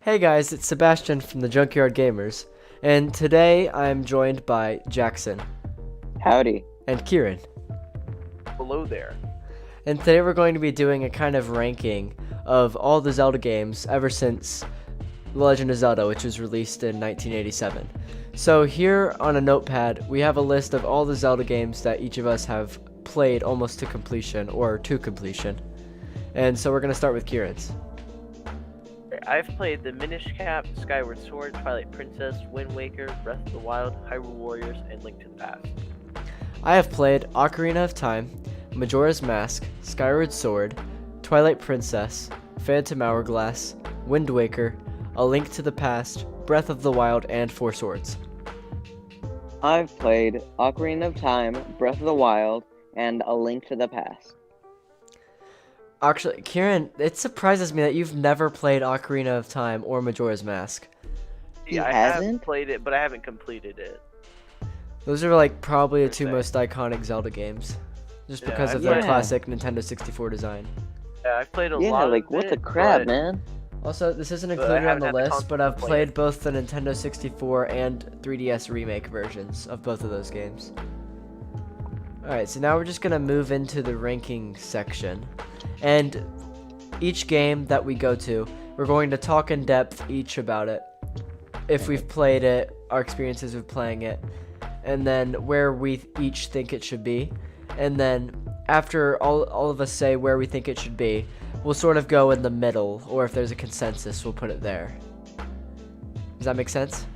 Hey guys, it's Sebastian from the Junkyard Gamers, and today I'm joined by Jackson Howdy. and Kierin. Hello there. And today we're going to be doing a kind of ranking of all the Zelda games ever since Legend of Zelda, which was released in 1987. So here on a notepad, we have a list of all the Zelda games that each of us have played almost to completion, or to completion. And so we're going to start with Kieran's. I've played the Minish Cap, Skyward Sword, Twilight Princess, Wind Waker, Breath of the Wild, Hyrule Warriors, and Link to the Past. I have played Ocarina of Time, Majora's Mask, Skyward Sword, Twilight Princess, Phantom Hourglass, Wind Waker, A Link to the Past, Breath of the Wild, and Four Swords. I've played Ocarina of Time, Breath of the Wild, and A Link to the Past. Actually, Kieran, it surprises me that you've never played Ocarina of Time or Majora's Mask. He Yeah, I have hasn't? played it, but I haven't completed it. Those are like probably the Per two se. most iconic Zelda games, just Yeah, because I've of their played- classic Nintendo 64 design. Yeah, I've played a Yeah, lot like, of what it, the crap, but man? Also, this isn't But I included on haven't the had the list, console but I've to play played it. both the Nintendo 64 and 3DS remake versions of both of those games. Alright, so now we're just gonna move into the ranking section. And each game that we go to, we're going to talk in depth each about it. If we've played it, our experiences with playing it, and then where we each think it should be. And then after all of us say where we think it should be, we'll sort of go in the middle, or if there's a consensus, we'll put it there. Does that make sense?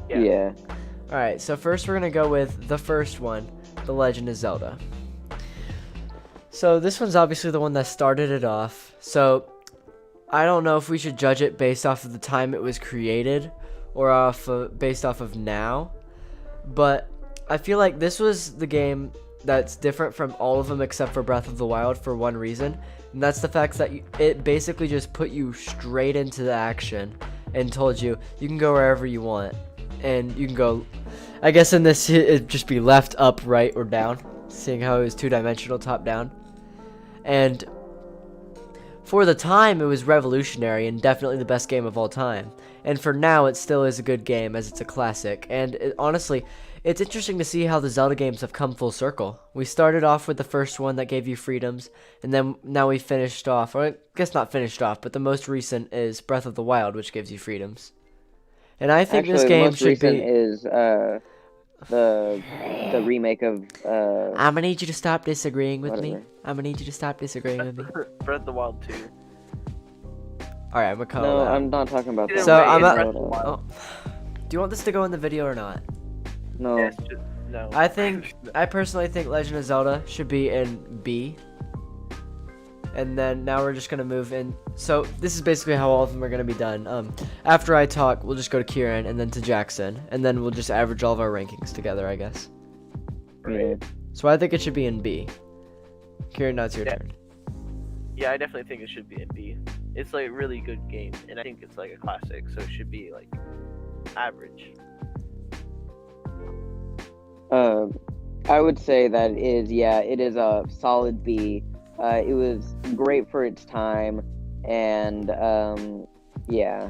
Yeah. Alright, so first we're going to go with the first one, The Legend of Zelda. So this one's obviously the one that started it off. So I don't know if we should judge it based off of the time it was created or based off of now. But I feel like this was the game that's different from all of them except for Breath of the Wild for one reason. And that's the fact that it basically just put you straight into the action and told you can go wherever you want. And you can go, I guess in this it'd just be left, up, right, or down, seeing how it was two-dimensional top down. And for the time it was revolutionary and definitely the best game of all time. And for now it still is a good game as it's a classic. And honestly, it's interesting to see how the Zelda games have come full circle. We started off with the first one that gave you freedoms, and then now we finished off, or I guess not finished off, but the most recent is Breath of the Wild, which gives you freedoms. And I think Actually, this the game most should recent be... is the remake of I'm gonna need you to stop disagreeing with me. whatever. I'm gonna need you to stop disagreeing with me. Breath of the Wild 2. Alright, I'm gonna call No, it out. I'm not talking about that. So I'm Breath at... of the Wild. Oh. Do you want this to go in the video or not? No. Yes, just, no. I personally think Legend of Zelda should be in B. And then now we're just gonna move in. So this is basically how all of them are gonna be done. After I talk, we'll just go to Kieran and then to Jackson, and then we'll just average all of our rankings together, I guess. Yeah. So I think it should be in B. Kieran, now it's your Yeah. turn. Yeah, I definitely think it should be in B. It's like a really good game, and I think it's like a classic, so it should be like average. I would say that it is a solid B. It was great for its time, and yeah.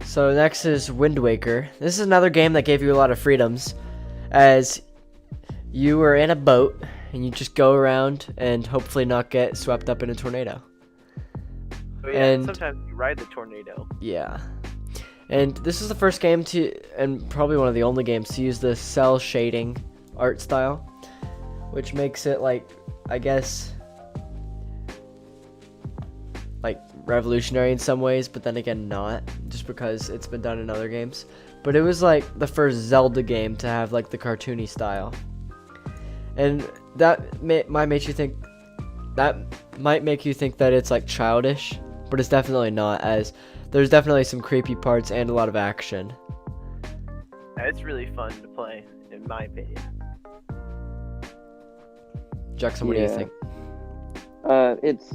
So next is Wind Waker. This is another game that gave you a lot of freedoms, as you were in a boat and you just go around and hopefully not get swept up in a tornado. But yeah, And- sometimes you ride the tornado. Yeah. And this is the first game to, and probably one of the only games to use the cell shading art style, which makes it like, I guess, like revolutionary in some ways, but then again not, just because it's been done in other games. But it was like the first Zelda game to have like the cartoony style. And that might make you think that it's like childish, but it's definitely not, as there's definitely some creepy parts and a lot of action. Yeah, it's really fun to play, in my opinion. Jackson, what do you Yeah. think?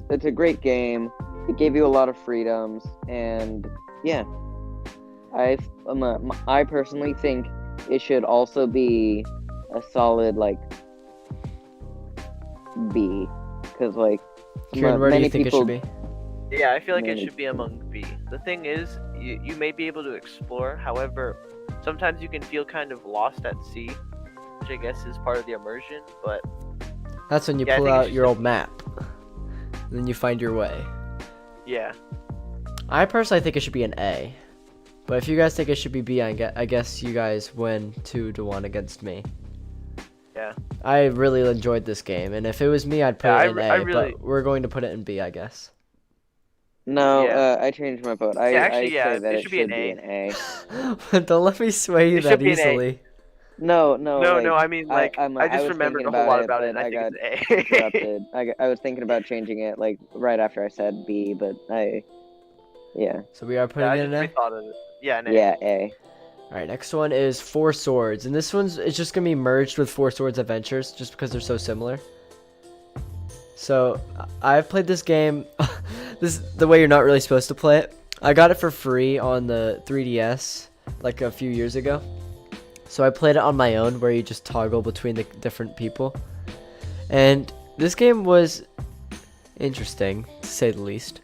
It's a great game. It gave you a lot of freedoms, and yeah, I personally think it should also be a solid like B, because like Kieran, where do many you think people, it should be? Yeah, I feel like it Maybe. should be among B. The thing is, you may be able to explore. However, sometimes you can feel kind of lost at sea, which I guess is part of the immersion. But That's when you yeah, I pull think it out should your just old map. Then you find your way. yeah. I personally think it should be an A. But if you guys think it should be B, I guess you guys win 2-1 against me. Yeah. I really enjoyed this game, and if it was me, I'd put Yeah, it in I A, really but we're going to put it in B, I guess. No, yeah. I changed my vote. Yeah, I actually, say yeah, that it it should be an should be A. an A. Don't let me sway you It that should be an A. easily. No, No, like I mean like I I just was remembered thinking a whole about lot it, about it, but and I I think got it's an A. interrupted. I was thinking about changing it like right after I said B, but yeah, So we are Yeah, putting I it just in A? rethought of it. Yeah, an A. yeah, A. Alright, next one is Four Swords, and this one's it's just gonna be merged with Four Swords Adventures, just because they're so similar. So I've played this game, this the way you're not really supposed to play it. I got it for free on the 3DS like a few years ago. So I played it on my own, where you just toggle between the different people, and this game was interesting to say the least.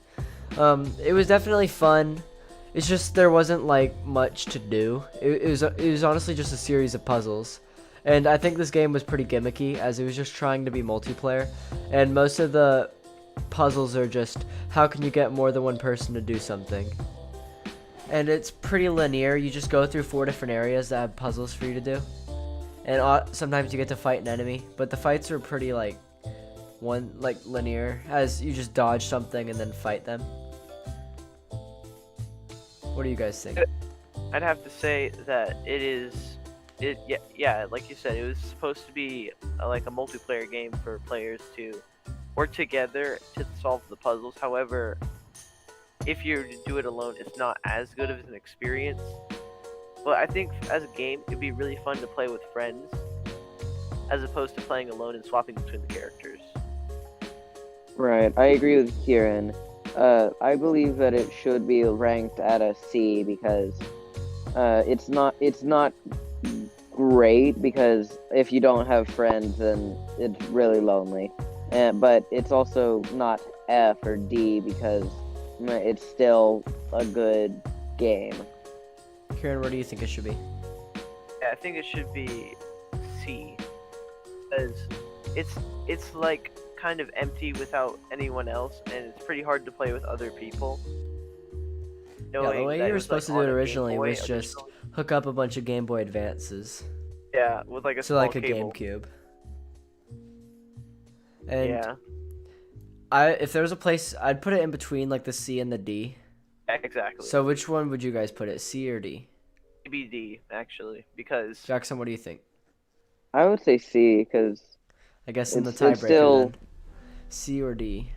It was definitely fun. It's just there wasn't like much to do. It was honestly just a series of puzzles, and I think this game was pretty gimmicky as it was just trying to be multiplayer, and most of the puzzles are just how can you get more than one person to do something. And it's pretty linear. You just go through 4 different areas that have puzzles for you to do, and sometimes you get to fight an enemy, but the fights are pretty like linear, as you just dodge something and then fight them. What do you guys think? I'd have to say that yeah, like you said, it was supposed to be like a multiplayer game for players to work together to solve the puzzles. However, if you do it alone, it's not as good of an experience. But I think as a game, it'd be really fun to play with friends, as opposed to playing alone and swapping between the characters. Right, I agree with Kieran. I believe that it should be ranked at a C because it's not great, because if you don't have friends, then it's really lonely. But it's also not F or D because it's still a good game. Kieran, where do you think it should be? Yeah, I think it should be C, because it's like kind of empty without anyone else, and it's pretty hard to play with other people. Yeah, the way you were supposed to do it originally was just originally. hook up a bunch of Game Boy Advances Yeah, with like a to small like a cable. GameCube. And Yeah, if there was a place, I'd put it in between like the C and the D. exactly. So which one would you guys put it, C or D? Maybe D actually, because Jackson, what do you think? I would say C because I guess in the it's tiebreaker still then. C or D?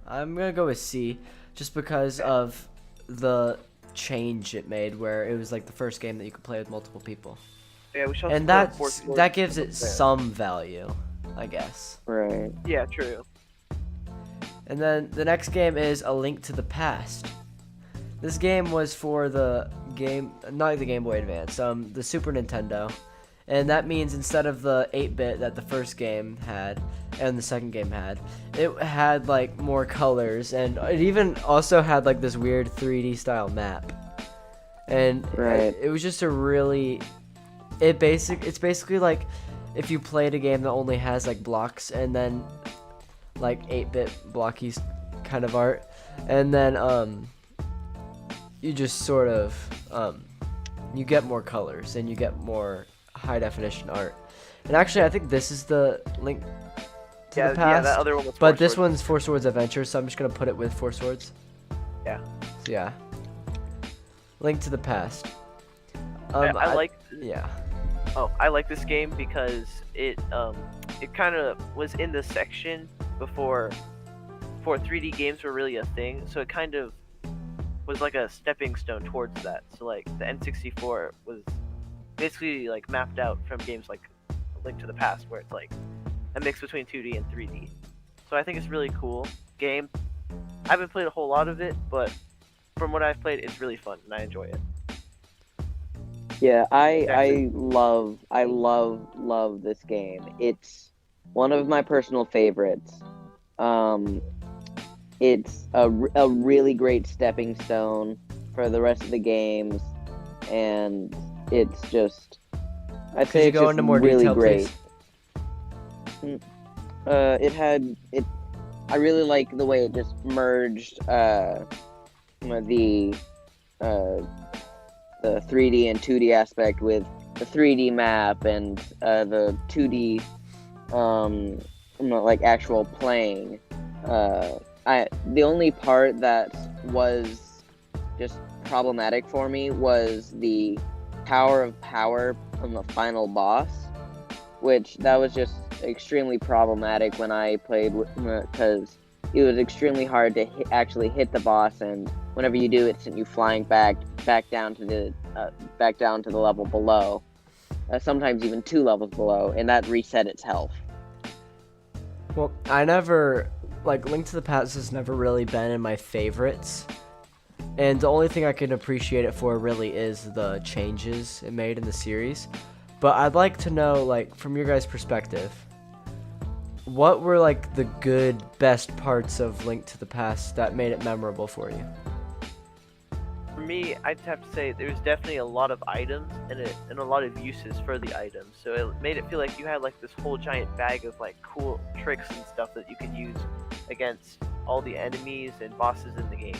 I'm gonna go with C, just because of the change it made, where it was like the first game that you could play with multiple people, yeah, we should. and that gives it some value, I guess. right. Yeah, true. And then the next game is A Link to the Past. This game was for the not the Game Boy Advance, the Super Nintendo. And that means instead of the 8-bit that the first game had and the second game had, it had like more colors, and it even also had like this weird 3D style map. And Right. it was just a really it's basically like if you played a game that only has like blocks and then like 8-bit blocky kind of art, and then you just sort of you get more colors and you get more high definition art. And actually I think this is the Link to the Past, Yeah, that other one was. but Four this Swords. one's Four Swords Adventure, so I'm just gonna put it with Four Swords. Yeah. So yeah, Link to the Past. I like. Yeah. Oh, I like this game because it kind of was in the section before 3D games were really a thing, so it kind of was like a stepping stone towards that. So like the N64 was basically like mapped out from games like Link to the Past, where it's like a mix between 2D and 3D. So I think it's really cool game. I haven't played a whole lot of it, but from what I've played, it's really fun and I enjoy it. Yeah, Exactly. I love this game. It's one of my personal favorites. it's a really great stepping stone for the rest of the games, and it's just I'd Could say you it's go just into more really detail, great. please? It had it. I really like the way it just merged the uh, the 3D and 2D aspect with the 3D map and the 2D like actual playing. The only part that was just problematic for me was the Tower of Power from the final boss, which that was just extremely problematic when I played because it was extremely hard to actually hit the boss, and whenever you do, it sent you flying back down to the level below, sometimes even 2 levels below, and that reset its health. Well, I never, like, Link to the Past has never really been in my favorites. And the only thing I can appreciate it for really is the changes it made in the series. But I'd like to know, like, from your guys' perspective, what were, like, the good, best parts of Link to the Past that made it memorable for you? For me, I'd have to say there's definitely a lot of items and a lot of uses for the items. So it made it feel like you had like this whole giant bag of like cool tricks and stuff that you could use against all the enemies and bosses in the game.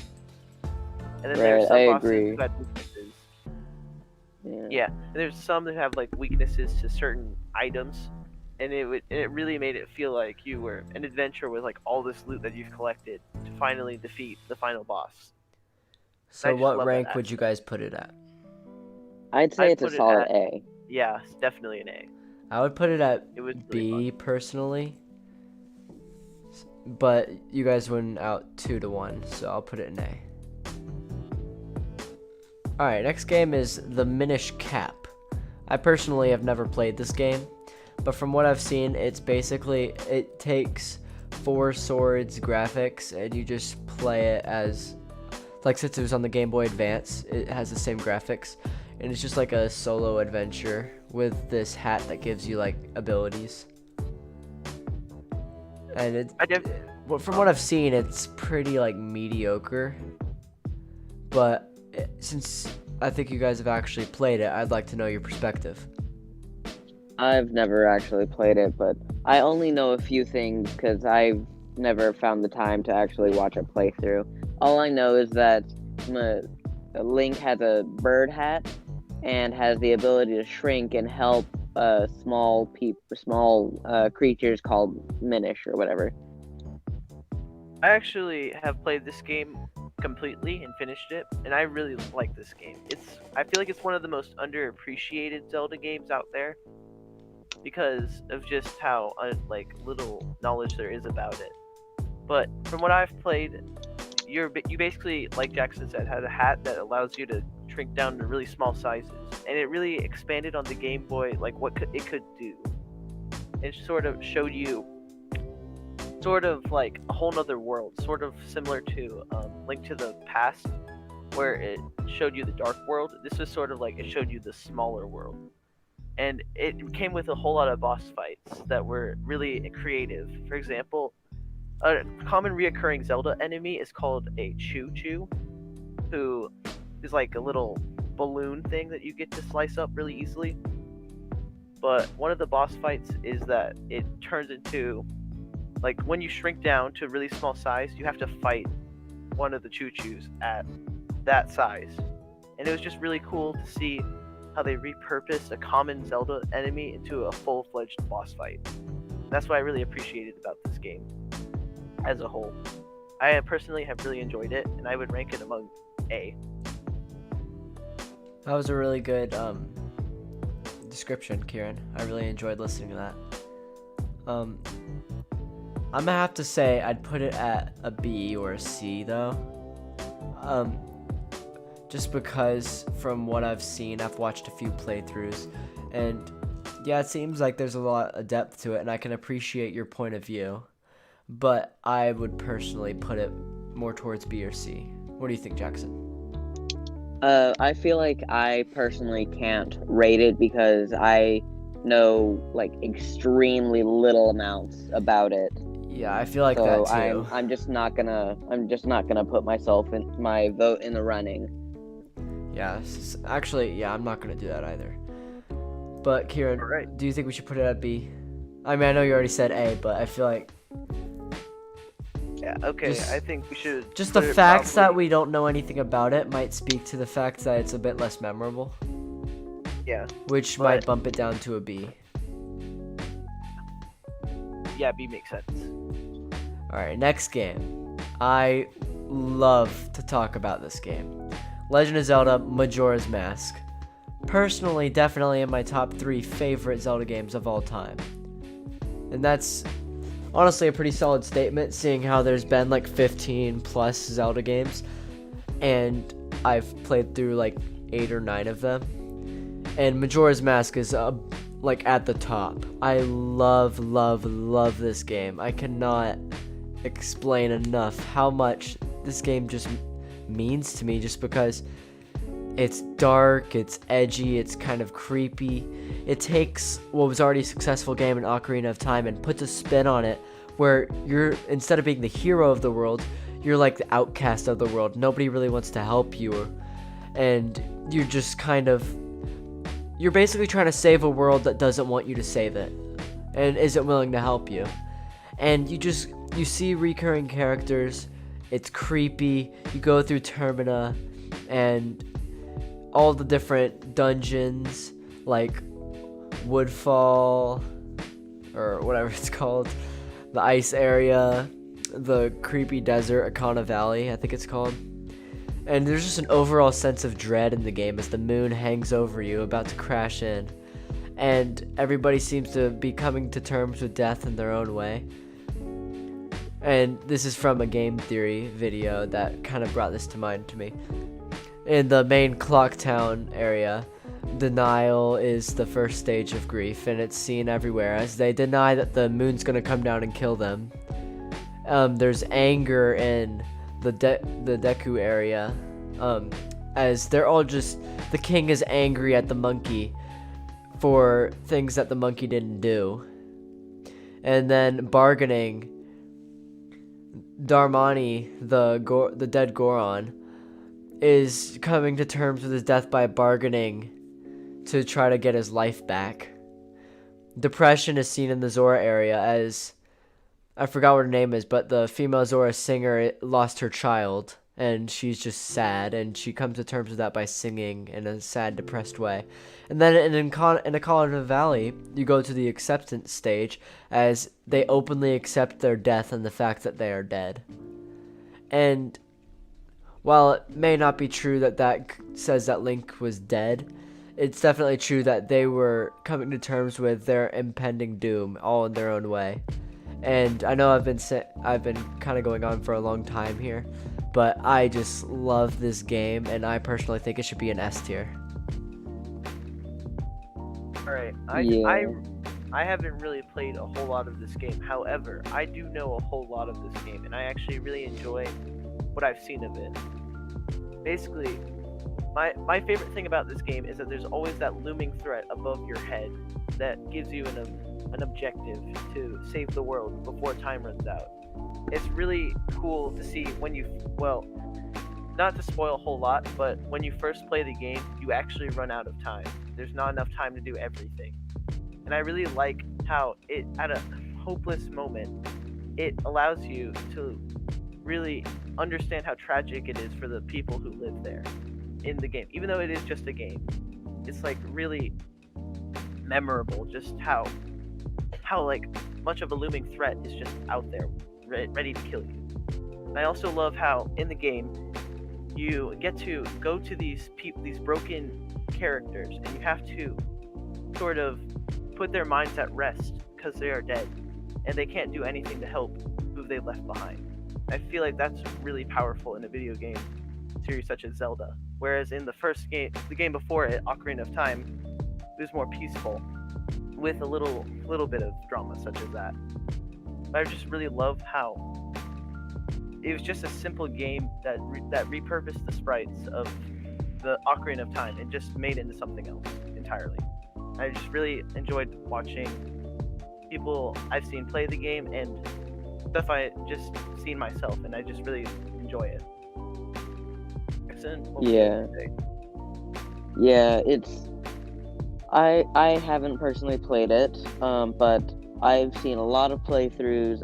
And then there's some I bosses agree. who had weaknesses. Yeah. Yeah, and there's some that have like weaknesses to certain items, and it really made it feel like you were an adventure with like all this loot that you've collected to finally defeat the final boss. I So just what love that rank would you aspect. guys put it at? I'd say I'd it's a put it solid at A. Yeah, it's definitely an A. I would put it at It was really B personally. But you guys went out 2-1, so I'll put it in A. Alright, next game is the Minish Cap. I personally have never played this game, but from what I've seen, it's basically, it takes 4 Swords graphics and you just play it as, like, since it was on the Game Boy Advance, it has the same graphics, and it's just like a solo adventure with this hat that gives you like abilities. And from what I've seen, it's pretty like mediocre, but since I think you guys have actually played it, I'd like to know your perspective. I've never actually played it, but I only know a few things because I've never found the time to actually watch a playthrough. All I know is that Link has a bird hat and has the ability to shrink and help small creatures called Minish or whatever. I actually have played this game completely and finished it, and I really like this game. I feel like it's one of the most underappreciated Zelda games out there because of just how like little knowledge there is about it. But from what I've played, you basically, like Jackson said, had a hat that allows you to shrink down to really small sizes, and it really expanded on the Game Boy, like what it could do. It sort of showed you sort of like a whole nother world, sort of similar to Link to the Past, where it showed you the dark world. This was sort of like it showed you the smaller world, and it came with a whole lot of boss fights that were really creative. For example, a common reoccurring Zelda enemy is called a Choo-Choo, who is like a little balloon thing that you get to slice up really easily. But one of the boss fights is that it turns into, like, when you shrink down to a really small size, you have to fight one of the Choo-Choos at that size. And it was just really cool to see how they repurposed a common Zelda enemy into a full-fledged boss fight. That's what I really appreciated about this game as a whole. I personally have really enjoyed it, and I would rank it among A. That was a really good description, Kieran. I really enjoyed listening to that. I'm gonna have to say I'd put it at a B or a C though. Just because from what I've seen, I've watched a few playthroughs, and yeah, it seems like there's a lot of depth to it, and I can appreciate your point of view. But I would personally put it more towards B or C. What do you think, Jackson? I feel like I personally can't rate it because I know like extremely little amounts about it. Yeah, I feel like So that too. I'm just not gonna put myself in my vote in the running. Yeah, actually, yeah, I'm not gonna do that either. But Kieran, All right. do you think we should put it at B? I mean, I know you already said A, but I feel like Yeah. Okay. Just- I think we should. just the put it facts that probably- we don't know anything about it might speak to the fact that it's a bit less memorable, Yeah. which might bump it down to a B. Yeah. B makes sense. All right, next game. I love to talk about this game. Legend of Zelda Majora's Mask. Personally, definitely in my top 3 favorite Zelda games of all time. And that's honestly a pretty solid statement, seeing how there's been like 15 plus Zelda games, and I've played through like 8 or 9 of them. And Majora's Mask is like at the top. I love this game. I cannot explain enough how much this game just means to me, just because it's dark, it's edgy, it's kind of creepy. It takes what was already a successful game in Ocarina of Time and puts a spin on it, where you're, instead of being the hero of the world, you're like the outcast of the world. Nobody really wants to help you, and you're just kind of, you're basically trying to save a world that doesn't want you to save it and isn't willing to help you. And you see recurring characters. It's creepy. You go through Termina and all the different dungeons, like Woodfall, or whatever it's called, the ice area, the creepy desert, Akana Valley, I think it's called. And there's just an overall sense of dread in the game as the moon hangs over you, about to crash in. And everybody seems to be coming to terms with death in their own way. And this is from a game theory video that kind of brought this to mind to me. In the main Clock Town area, denial is the first stage of grief, and it's seen everywhere as they deny that the moon's gonna come down and kill them. There's anger in the Deku area, as they're all just, the king is angry at the monkey for things that the monkey didn't do. And then bargaining, Darmani, the dead Goron, is coming to terms with his death by bargaining to try to get his life back. Depression is seen in the Zora area as, I forgot what her name is, but the female Zora singer lost her child, and she's just sad, and she comes to terms with that by singing in a sad, depressed way. And then in Akana Valley, you go to the acceptance stage, as they openly accept their death and the fact that they are dead. And while it may not be true that says that Link was dead, it's definitely true that they were coming to terms with their impending doom, all in their own way. And I know I've been kind of going on for a long time here, but I just love this game, and I personally think it should be an S tier. All right. Yeah. I haven't really played a whole lot of this game. However, I do know a whole lot of this game, and I actually really enjoy what I've seen of it. Basically, my favorite thing about this game is that there's always that looming threat above your head that gives you an objective to save the world before time runs out. It's really cool to see when you, well, not to spoil a whole lot, but when you first play the game, you actually run out of time. There's not enough time to do everything. And I really like how it, at a hopeless moment, it allows you to really understand how tragic it is for the people who live there in the game. Even though it is just a game, it's like really memorable just how like much of a looming threat is just out there ready to kill you. And I also love how in the game you get to go to these broken characters, and you have to sort of put their minds at rest because they are dead and they can't do anything to help who they left behind. I feel like that's really powerful in a video game series such as Zelda. Whereas in the first game, the game before it, Ocarina of Time, it was more peaceful with a little bit of drama such as that. But I just really love how it was just a simple game that repurposed the sprites of the Ocarina of Time and just made it into something else entirely. I just really enjoyed watching people I've seen play the game and stuff I just seen myself, and I just really enjoy it. Excellent. Yeah. Yeah, I haven't personally played it, but I've seen a lot of playthroughs.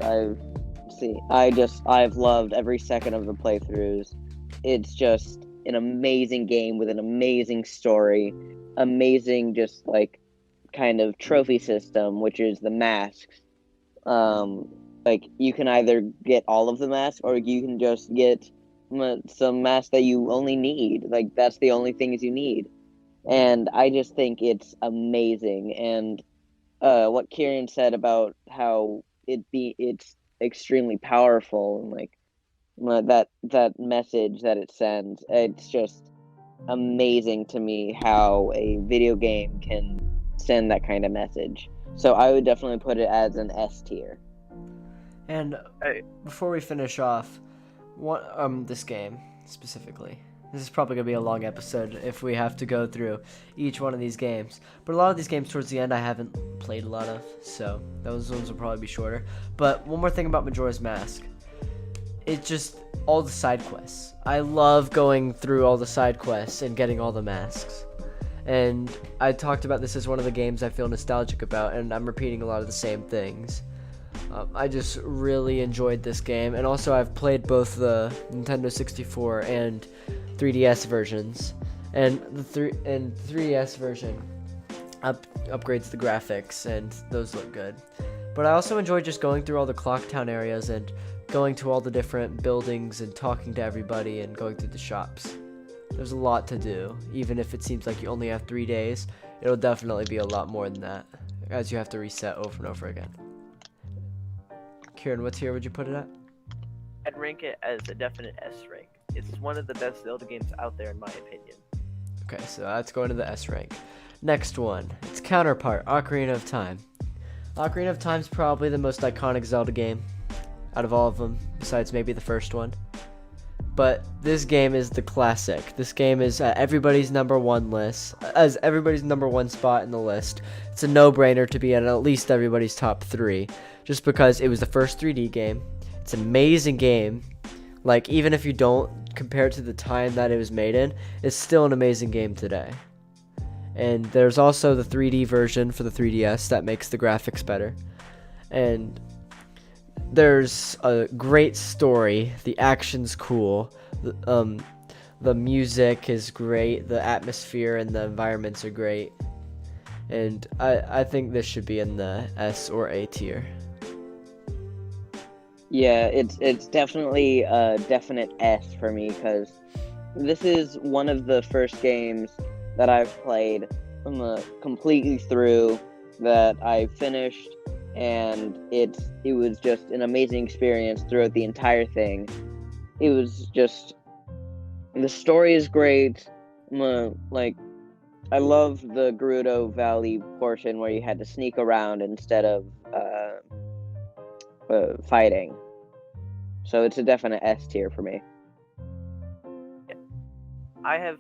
I've loved every second of the playthroughs. It's just an amazing game with an amazing story, amazing just like kind of trophy system, which is the masks. Like you can either get all of the masks or you can just get some masks that you only need. Like that's the only things you need. And I just think it's amazing. And what Kieran said about how it's extremely powerful and like that message that it sends, it's just amazing to me how a video game can send that kind of message. So I would definitely put it as an S tier. And before we finish off, this game specifically. This is probably going to be a long episode if we have to go through each one of these games. But a lot of these games towards the end I haven't played a lot of, so those ones will probably be shorter. But one more thing about Majora's Mask. It's just all the side quests. I love going through all the side quests and getting all the masks. And I talked about this as one of the games I feel nostalgic about, and I'm repeating a lot of the same things. I just really enjoyed this game, and also I've played both the Nintendo 64 and 3DS versions, and the 3DS version upgrades the graphics, and those look good. But I also enjoy just going through all the Clocktown areas and going to all the different buildings and talking to everybody and going through the shops. There's a lot to do. Even if it seems like you only have 3 days, it'll definitely be a lot more than that, as you have to reset over and over again. Kieran, what tier would you put it at? I'd rank it as a definite S rank. It's one of the best Zelda games out there in my opinion. Okay, so that's going to the S rank. Next one, its counterpart, Ocarina of Time. Ocarina of Time's probably the most iconic Zelda game out of all of them, besides maybe the first one. But this game is the classic. This game is at everybody's number one list, as everybody's number one spot in the list. It's a no-brainer to be at least everybody's top 3, just because it was the first 3D game. It's an amazing game. Like, even if you don't compare it to the time that it was made in, it's still an amazing game today. And there's also the 3D version for the 3DS that makes the graphics better. And there's a great story. The action's cool. The music is great. The atmosphere and the environments are great. And I think this should be in the S or A tier. Yeah, it's definitely a definite S for me, because this is one of the first games that I've played completely through, that I finished, and it was just an amazing experience throughout the entire thing. It was just, the story is great. Like, I love the Gerudo Valley portion where you had to sneak around instead of fighting. So it's a definite S tier for me. I have,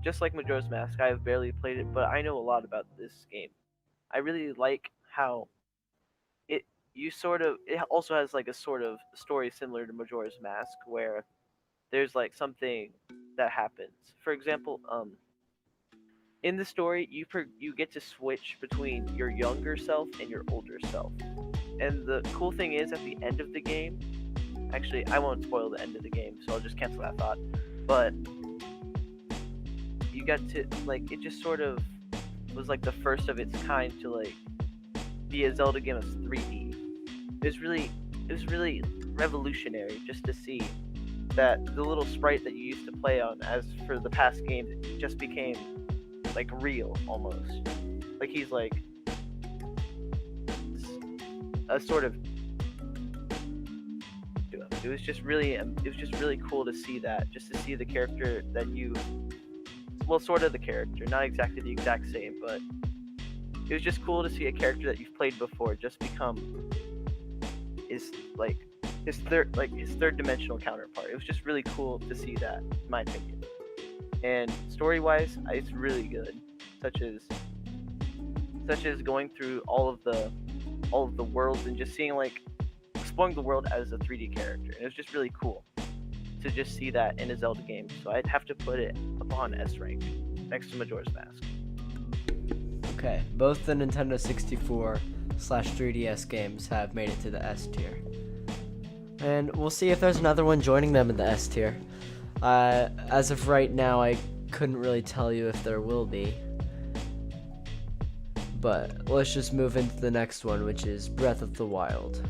just like Majora's Mask, I have barely played it, but I know a lot about this game. I really like how it also has like a sort of story similar to Majora's Mask, where there's like something that happens. For example, in the story, you get to switch between your younger self and your older self. And the cool thing is, at the end of the game, actually, I won't spoil the end of the game, so I'll just cancel that thought. But you got to, like, it just sort of was like the first of its kind to like be a Zelda game that's 3D. It was really revolutionary just to see that the little sprite that you used to play on, as for the past games, it just became like real almost. Like he's like a sort of. It was just really cool to see that, just to see the character that you, well, sort of the character, not exactly the exact same, but it was just cool to see a character that you've played before just become his third dimensional counterpart. It was just really cool to see that, in my opinion. And story wise, it's really good, such as going through all of the worlds and just seeing like exploring the world as a 3D character. And it was just really cool to just see that in a Zelda game. So I'd have to put it upon S rank, next to Majora's Mask. Okay, both the Nintendo 64/3DS games have made it to the S tier. And we'll see if there's another one joining them in the S tier. As of right now, I couldn't really tell you if there will be. But let's just move into the next one, which is Breath of the Wild.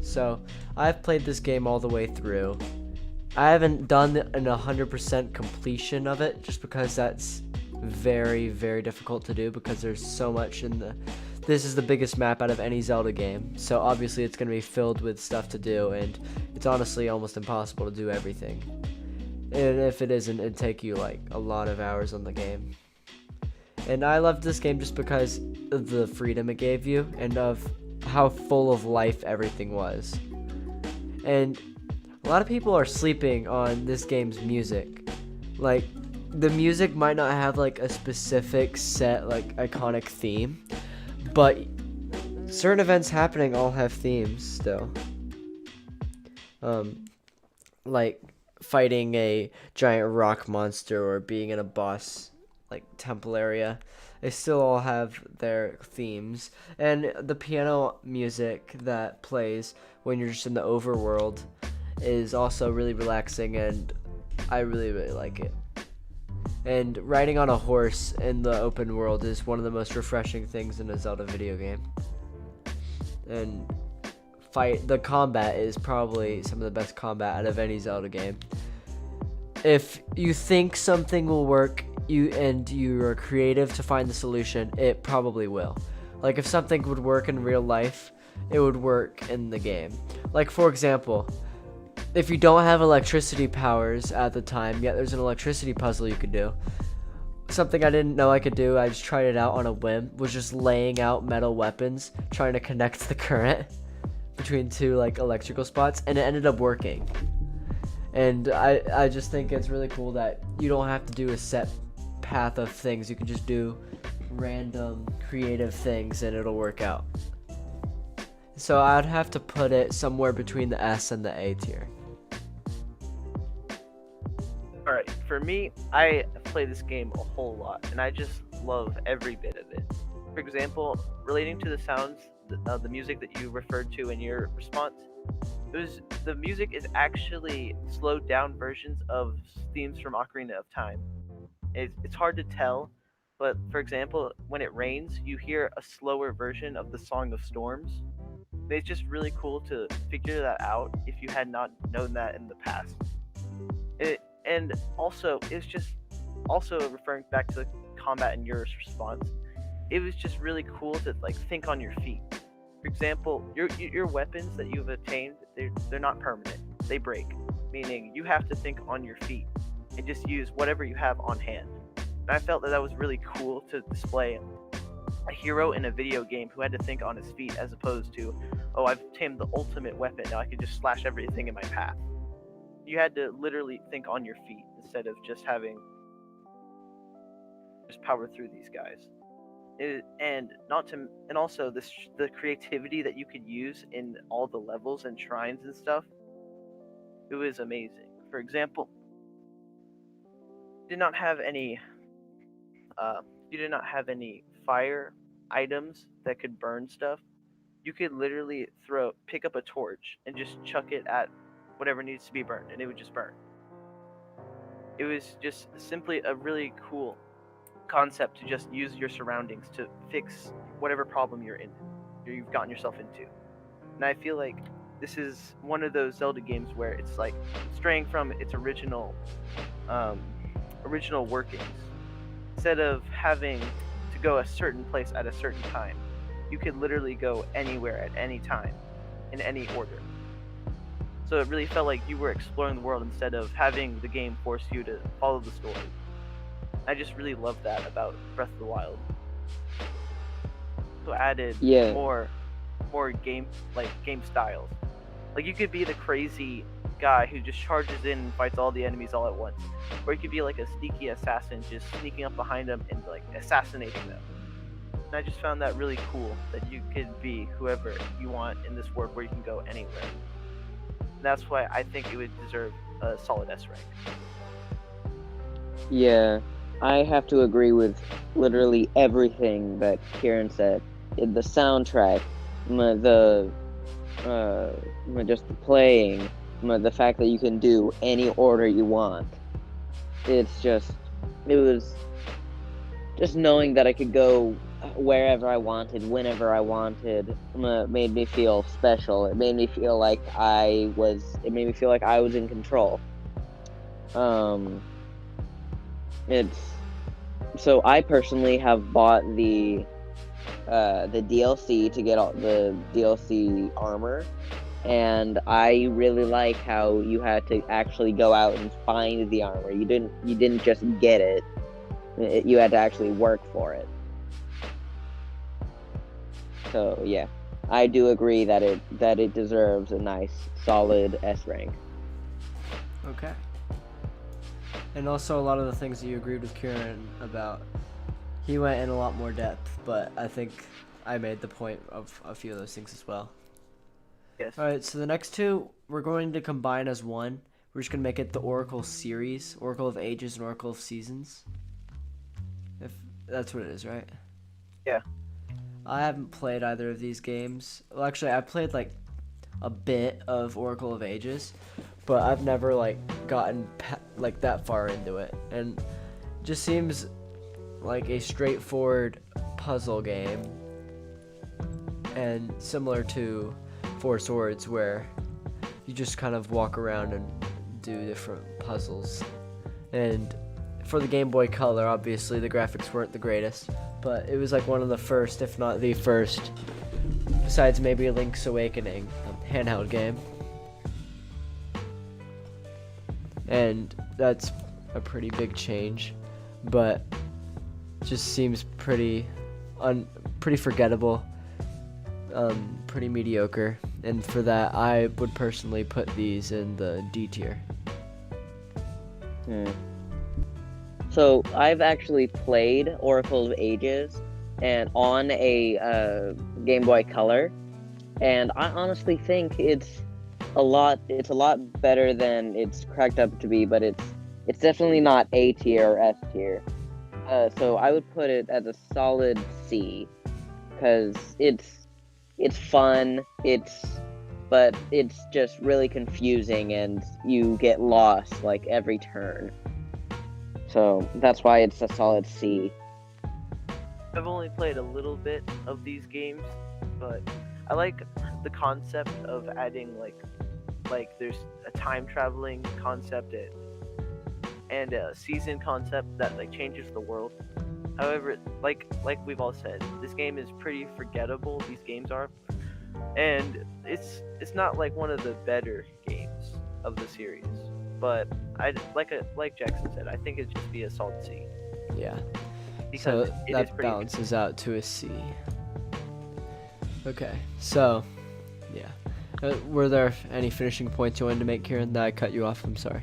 So, I've played this game all the way through. I haven't done an 100% completion of it, just because that's very, very difficult to do, because there's so much in the... This is the biggest map out of any Zelda game, so obviously it's going to be filled with stuff to do, and it's honestly almost impossible to do everything. And if it isn't, it'd take you like a lot of hours on the game. And I loved this game just because of the freedom it gave you, and of how full of life everything was. And a lot of people are sleeping on this game's music. Like, the music might not have like a specific set, like, iconic theme, but certain events happening all have themes still. Like fighting a giant rock monster or being in a boss like temple area. They still all have their themes. And the piano music that plays when you're just in the overworld is also really relaxing, and I really, really like it. And riding on a horse in the open world is one of the most refreshing things in a Zelda video game. And the combat is probably some of the best combat out of any Zelda game. If you think something will work, you are creative to find the solution, it probably will. Like, if something would work in real life, it would work in the game. Like, for example, if you don't have electricity powers at the time, yet there's an electricity puzzle you could do. Something I didn't know I could do, I just tried it out on a whim, was just laying out metal weapons, trying to connect the current between two like electrical spots, and it ended up working. And I just think it's really cool that you don't have to do a set path of things. You can just do random creative things and it'll work out. So I'd have to put it somewhere between the S and the A tier. Alright, for me, I play this game a whole lot, and I just love every bit of it. For example, relating to the sounds, the music that you referred to in your response, the music is actually slowed down versions of themes from Ocarina of Time. It's hard to tell, but for example, when it rains, you hear a slower version of the Song of Storms. It's just really cool to figure that out if you had not known that in the past. And also, it's just also referring back to the combat in your response. It was just really cool to like think on your feet. For example, your weapons that you've attained, they're not permanent. They break, meaning you have to think on your feet and just use whatever you have on hand. And I felt that was really cool to display a hero in a video game who had to think on his feet, as opposed to, oh, I've tamed the ultimate weapon, now I can just slash everything in my path. You had to literally think on your feet instead of just having just power through these guys. And also the creativity that you could use in all the levels and shrines and stuff. It was amazing. For example, you did not have any fire items that could burn stuff. You could literally pick up a torch and just chuck it at whatever needs to be burned, and it would just burn. It was just simply a really cool concept to just use your surroundings to fix whatever problem you've gotten yourself into. And I feel like this is one of those Zelda games where it's like straying from its original workings. Instead of having to go a certain place at a certain time, you could literally go anywhere at any time in any order. So it really felt like you were exploring the world instead of having the game force you to follow the story. I just really love that about Breath of the Wild. So added more game styles. Like, you could be the crazy guy who just charges in and fights all the enemies all at once, or you could be like a sneaky assassin just sneaking up behind them and like assassinating them. And I just found that really cool that you could be whoever you want in this world where you can go anywhere. And that's why I think it would deserve a solid S rank. Yeah, I have to agree with literally everything that Kieran said. The soundtrack, just the playing, the fact that you can do any order you want. It was just knowing that I could go wherever I wanted, whenever I wanted, made me feel special. It made me feel like I was in control. So I personally have bought the DLC to get all the DLC armor, and I really like how you had to actually go out and find the armor. You didn't just get it. You had to actually work for it. So yeah, I do agree that it deserves a nice solid S rank. Okay. And also a lot of the things that you agreed with Kieran about, he went in a lot more depth, but I think I made the point of a few of those things as well. Yes. Alright, so the next two we're going to combine as one. We're just going to make it the Oracle series, Oracle of Ages and Oracle of Seasons. If that's what it is, right? Yeah. I haven't played either of these games. Well, actually, I played like a bit of Oracle of Ages, but I've never like gotten like that far into it, and it just seems like a straightforward puzzle game, and similar to Four Swords, where you just kind of walk around and do different puzzles. And for the Game Boy Color, obviously the graphics weren't the greatest, but it was like one of the first, if not the first, besides maybe Link's Awakening, handheld game. And that's a pretty big change, but just seems pretty forgettable, pretty mediocre. And for that, I would personally put these in the D tier. So I've actually played Oracle of Ages and on a Game Boy Color, and I honestly think it's a lot better than it's cracked up to be, but it's definitely not A tier or S tier. So I would put it as a solid C, because it's fun, but it's just really confusing and you get lost like every turn. So that's why it's a solid C. I've only played a little bit of these games, but I like the concept of adding like there's a time traveling concept and a season concept that like changes the world. However, like we've all said, this game is pretty forgettable. These games are, and it's not like one of the better games of the series. But like Jackson said, I think it'd just be a solid C. Yeah. Because so it that is pretty balances out to a C. Okay, so yeah. Were there any finishing points you wanted to make, Kieran, that I cut you off? I'm sorry.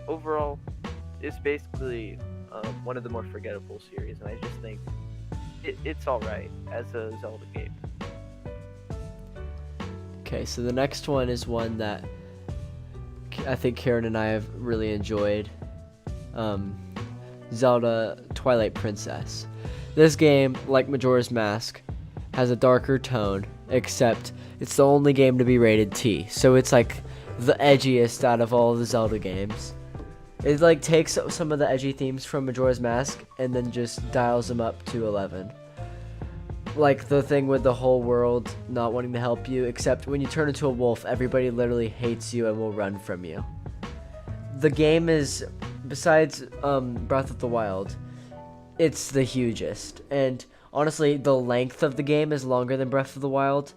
Overall, it's basically one of the more forgettable series, and I just think it's alright as a Zelda game. Okay, so the next one is one that I think Kieran and I have really enjoyed. Zelda Twilight Princess. This game, like Majora's Mask, has a darker tone, except it's the only game to be rated T, so it's like the edgiest out of all the Zelda games. It like takes some of the edgy themes from Majora's Mask and then just dials them up to 11. Like the thing with the whole world not wanting to help you, except when you turn into a wolf, everybody literally hates you and will run from you. The game is, besides Breath of the Wild, it's the hugest, and honestly the length of the game is longer than Breath of the Wild,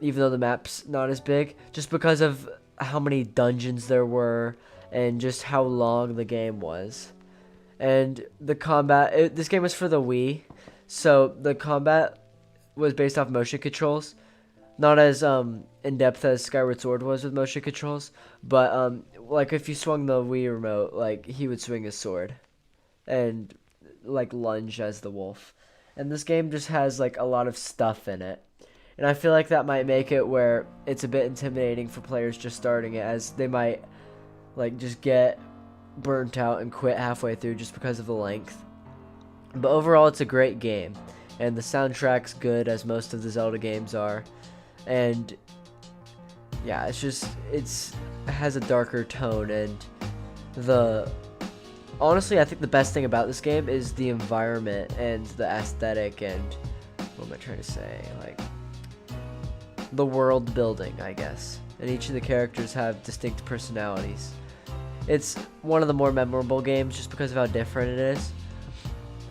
even though the map's not as big, just because of how many dungeons there were and just how long the game was. And the combat, this game was for the Wii, so the combat was based off motion controls, not as in-depth as Skyward Sword was with motion controls, but like if you swung the Wii remote, like he would swing his sword, and like lunge as the wolf. And this game just has like a lot of stuff in it. And I feel like that might make it where it's a bit intimidating for players just starting it, as they might like just get burnt out and quit halfway through just because of the length. But overall, it's a great game, and the soundtrack's good, as most of the Zelda games are. And yeah, it has a darker tone, and honestly, I think the best thing about this game is the environment and the aesthetic, and what am I trying to say? Like, the world building, I guess. And each of the characters have distinct personalities. It's one of the more memorable games just because of how different it is.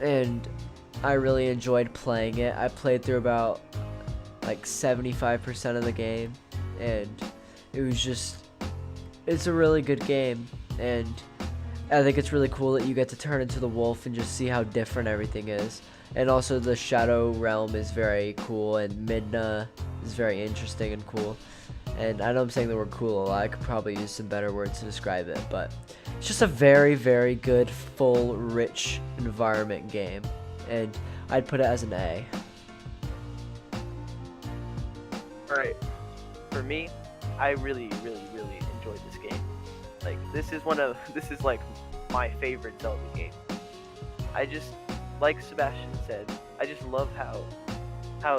And I really enjoyed playing it. I played through about like 75% of the game, and it's a really good game. And I think it's really cool that you get to turn into the wolf and just see how different everything is. And also the Shadow Realm is very cool, and Midna is very interesting and cool. And I know I'm saying the word cool a lot. I could probably use some better words to describe it, but it's just a very, very good, full, rich environment game. And I'd put it as an A. Alright, for me, I really, really, really enjoyed this game. Like, this is like my favorite Zelda game. I just, like Sebastian said, I just love how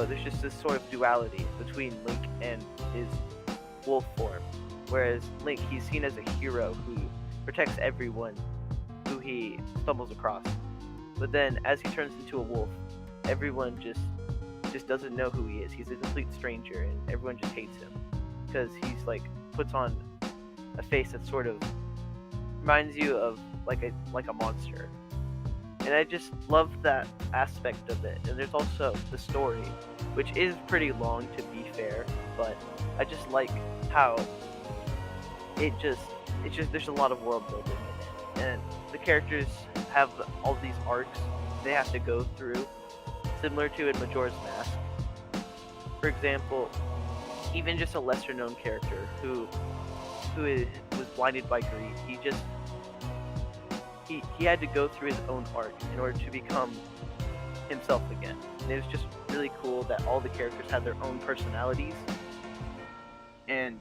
there's just this sort of duality between Link and his wolf form. Whereas Link, he's seen as a hero who protects everyone who he stumbles across. But then, as he turns into a wolf, everyone just doesn't know who he is. He's a complete stranger, and everyone just hates him because he's like puts on a face that sort of reminds you of like a monster. And I just love that aspect of it. And there's also the story, which is pretty long to be fair, but I just like how there's a lot of world building in it. And the characters have all these arcs they have to go through, similar to in Majora's Mask. For example, even just a lesser known character who was blinded by greed, he had to go through his own arc in order to become himself again. And it was just really cool that all the characters had their own personalities. And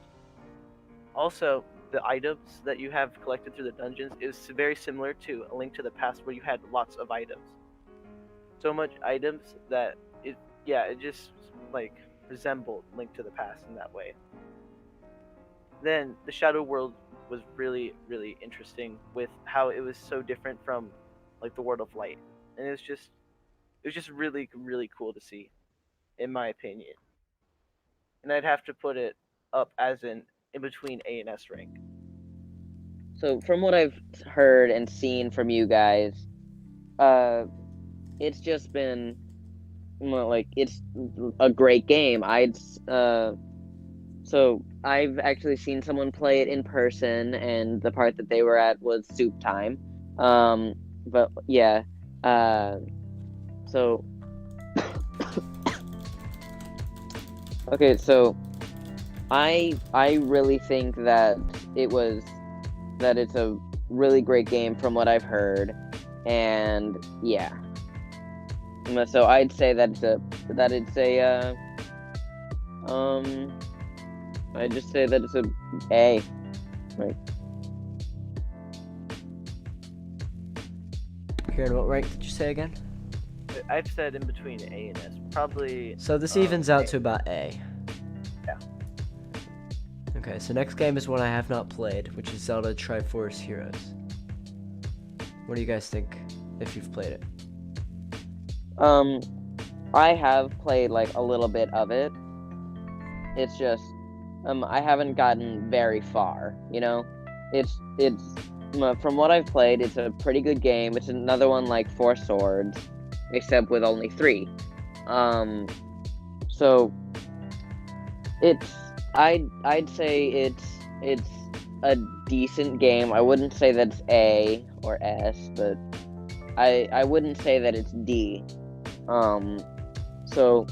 also, the items that you have collected through the dungeons is very similar to A Link to the Past, where you had lots of items. So much items that it just like resembled Link to the Past in that way. Then the Shadow World was really, really interesting with how it was so different from like the World of Light. And it was just really, really cool to see, in my opinion. And I'd have to put it up as in between A and S rank. So from what I've heard and seen from you guys, it's just been it's a great game. So I've actually seen someone play it in person, and the part that they were at was soup time. But yeah, so okay, so I really think that it's a really great game from what I've heard, and yeah. So I'd say I just say that it's a A. Right. Kierin, what rank did you say again? I've said in between A and S, probably. So this evens out to about A. Yeah. Okay, so next game is one I have not played, which is Zelda Triforce Heroes. What do you guys think if you've played it? I have played like a little bit of it. It's just I haven't gotten very far, you know? It's from what I've played, it's a pretty good game. It's another one like Four Swords, except with only 3. So I'd say it's a decent game. I wouldn't say that it's A or S, but I wouldn't say that it's D. So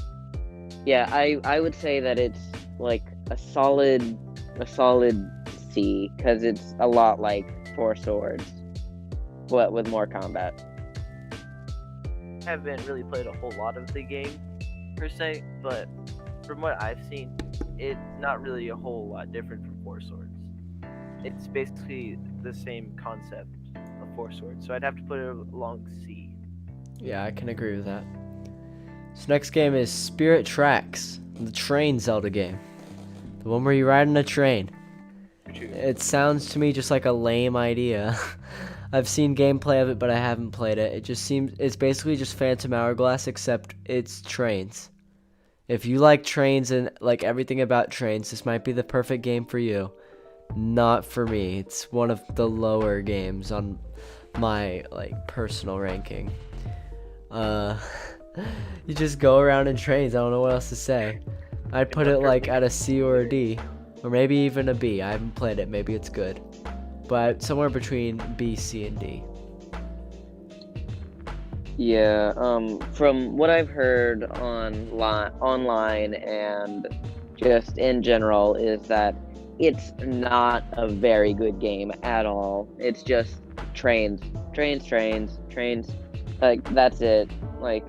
yeah, I would say that it's like a solid C, because it's a lot like Four Swords, but with more combat. haven't really played a whole lot of the game per se, but from what I've seen, it's not really a whole lot different from Four Swords. It's basically the same concept of Four Swords, so I'd have to put it along C. Yeah, I can agree with that. So next game is Spirit Tracks, the train Zelda game. The one where you ride on a train. It sounds to me just like a lame idea. I've seen gameplay of it, but I haven't played it. It just seems it's basically just Phantom Hourglass, except it's trains. If you like trains and like everything about trains, this might be the perfect game for you. Not for me. It's one of the lower games on my like personal ranking. You just go around in trains. I don't know what else to say. I'd put it like at a C or a D, or maybe even a B. I haven't played it. Maybe it's good, but somewhere between B, C, and D. Yeah, from what I've heard online and just in general is that it's not a very good game at all. It's just trains. Like, that's it. Like,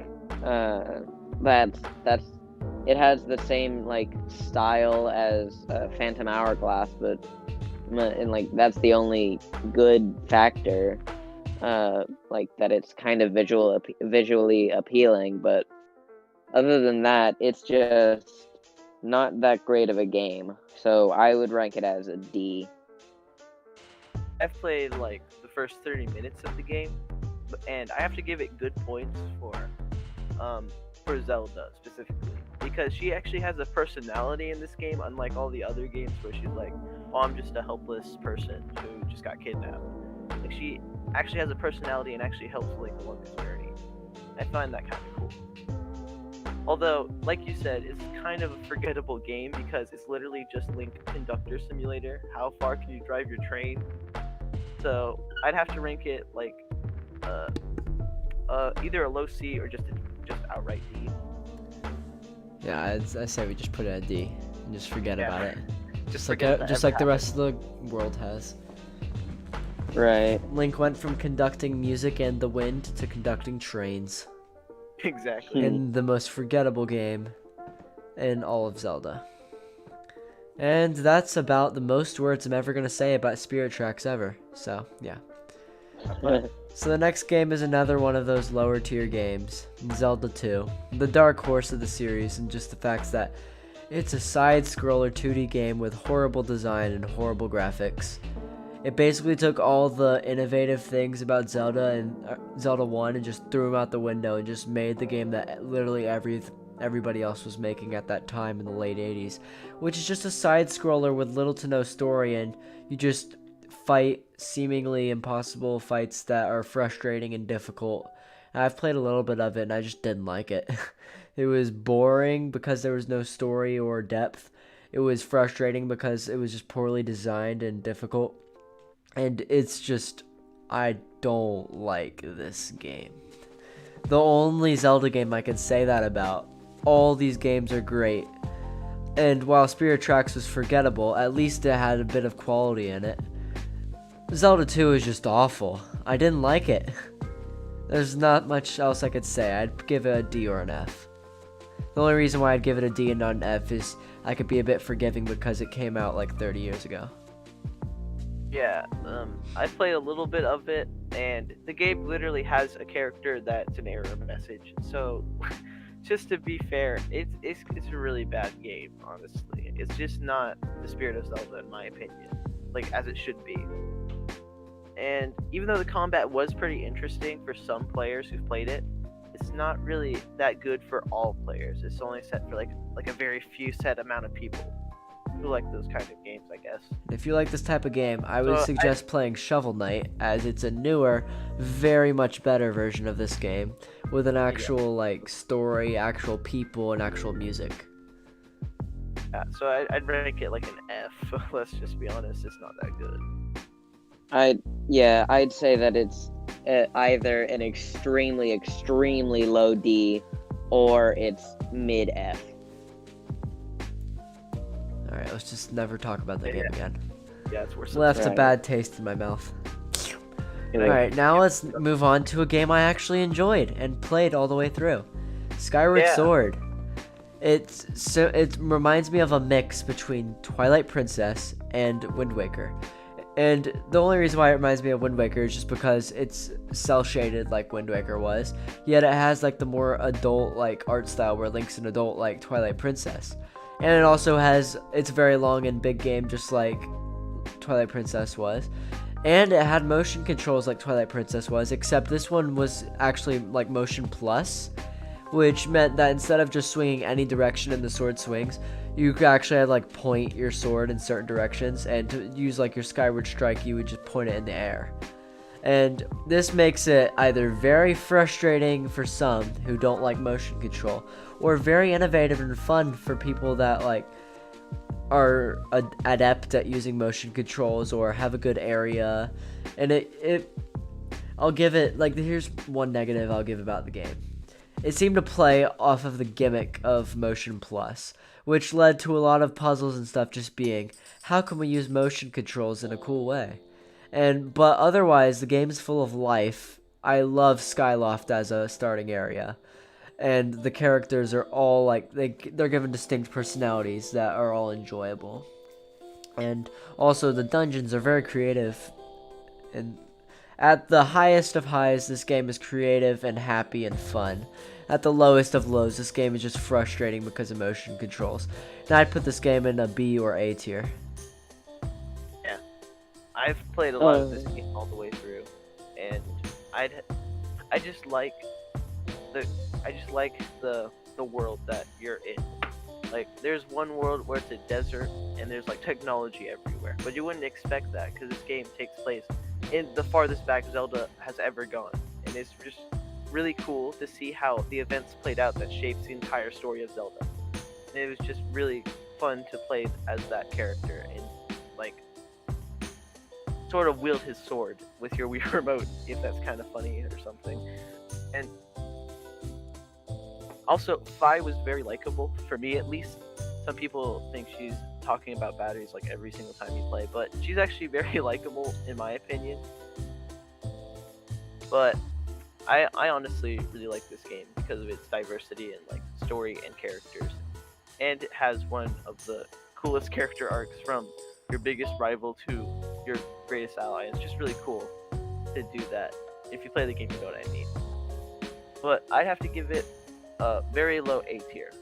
that's it has the same, like, style as Phantom Hourglass, but, and, like, that's the only good factor. Like, that it's kind of visually appealing, but other than that, it's just not that great of a game. So I would rank it as a D. I've played like the first 30 minutes of the game, and I have to give it good points for Zelda specifically, because she actually has a personality in this game, unlike all the other games where she's like, oh, I'm just a helpless person who just got kidnapped. Like, she actually has a personality and actually helps Link along his journey. I find that kind of cool. Although, like you said, it's kind of a forgettable game because it's literally just Link Conductor Simulator. How far can you drive your train? So I'd have to rank it like either a low C or just outright D. Yeah, I say we just put it at D and just forget about it. Just like forget that just ever like the rest of the world has. Right. Link went from conducting music and the wind to conducting trains. Exactly. In the most forgettable game in all of Zelda. And that's about the most words I'm ever going to say about Spirit Tracks ever. So, yeah. So the next game is another one of those lower tier games, Zelda 2. The dark horse of the series, and just the fact that it's a side-scroller 2D game with horrible design and horrible graphics. It basically took all the innovative things about Zelda and Zelda 1 and just threw them out the window and just made the game that literally everybody else was making at that time in the late 80s, which is just a side-scroller with little to no story, and you just fight seemingly impossible fights that are frustrating and difficult. I've played a little bit of it and I just didn't like it. It was boring because there was no story or depth. It was frustrating because it was just poorly designed and difficult. And it's just, I don't like this game. The only Zelda game I can say that about. All these games are great. And while Spirit Tracks was forgettable, at least it had a bit of quality in it. Zelda 2 is just awful. I didn't like it. There's not much else I could say. I'd give it a D or an F. The only reason why I'd give it a D and not an F is I could be a bit forgiving because it came out like 30 years ago. Yeah, I played a little bit of it, and the game literally has a character that's an error message. So, just to be fair, it's a really bad game, honestly. It's just not the Spirit of Zelda, in my opinion, like as it should be. And even though the combat was pretty interesting for some players who've played it, it's not really that good for all players. It's only set for like a very few set amount of people who like those kind of games, I guess. If you like this type of game, I would suggest playing Shovel Knight, as it's a newer, very much better version of this game, with an actual like story, actual people, and actual music. Yeah, so I'd rank it like an F. Let's just be honest, it's not that good. I'd say that it's either an extremely low D, or it's mid F. Alright, let's just never talk about the game again. Yeah, it's worse. Left a bad taste in my mouth. And All I- right, now let's move on to a game I actually enjoyed and played all the way through. Skyward Yeah. Sword. It reminds me of a mix between Twilight Princess and Wind Waker. And the only reason why it reminds me of Wind Waker is just because it's cel shaded like Wind Waker was, yet it has like the more adult like art style where Link's an adult like Twilight Princess. And it also has, it's very long and big game just like Twilight Princess was. And it had motion controls like Twilight Princess was, except this one was actually like motion plus, which meant that instead of just swinging any direction in the sword swings, you could actually like point your sword in certain directions, and to use like your skyward strike, you would just point it in the air. And this makes it either very frustrating for some who don't like motion control, or very innovative and fun for people that like are adept at using motion controls or have a good area. And I'll give it, like, here's one negative I'll give about the game. It seemed to play off of the gimmick of Motion Plus, which led to a lot of puzzles and stuff just being, how can we use motion controls in a cool way? But otherwise, the game's full of life. I love Skyloft as a starting area. And the characters are all like, they're given distinct personalities that are all enjoyable. And also the dungeons are very creative. And at the highest of highs, this game is creative and happy and fun. At the lowest of lows, this game is just frustrating because of motion controls. And I'd put this game in a B or A tier. Yeah, I've played a lot of this game all the way through, and I just like the world that you're in. Like, there's one world where it's a desert and there's like technology everywhere, but you wouldn't expect that because this game takes place in the farthest back Zelda has ever gone, and it's just really cool to see how the events played out that shapes the entire story of Zelda. And it was just really fun to play as that character and like sort of wield his sword with your Wii remote, if that's kind of funny or something. And also, Fi was very likable, for me at least. Some people think she's talking about batteries like every single time you play, but she's actually very likable in my opinion. But I honestly really like this game because of its diversity and like story and characters. And it has one of the coolest character arcs, from your biggest rival to your greatest ally. It's just really cool to do that. If you play the game, you know what I mean. But I'd have to give it a very low A tier.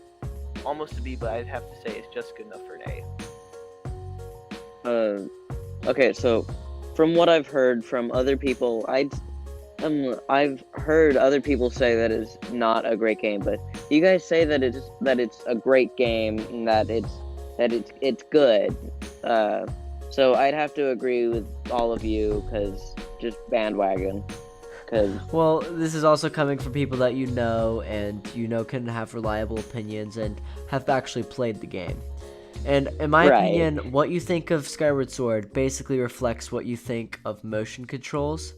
Almost a B, but I'd have to say it's just good enough for an A. Okay, so from what I've heard from other people, I've heard other people say that it's not a great game, but you guys say that it's a great game and that it's good. So I'd have to agree with all of you, because just bandwagon. Well, this is also coming from people that you know, and you know can have reliable opinions and have actually played the game. And in my opinion, what you think of Skyward Sword basically reflects what you think of motion controls,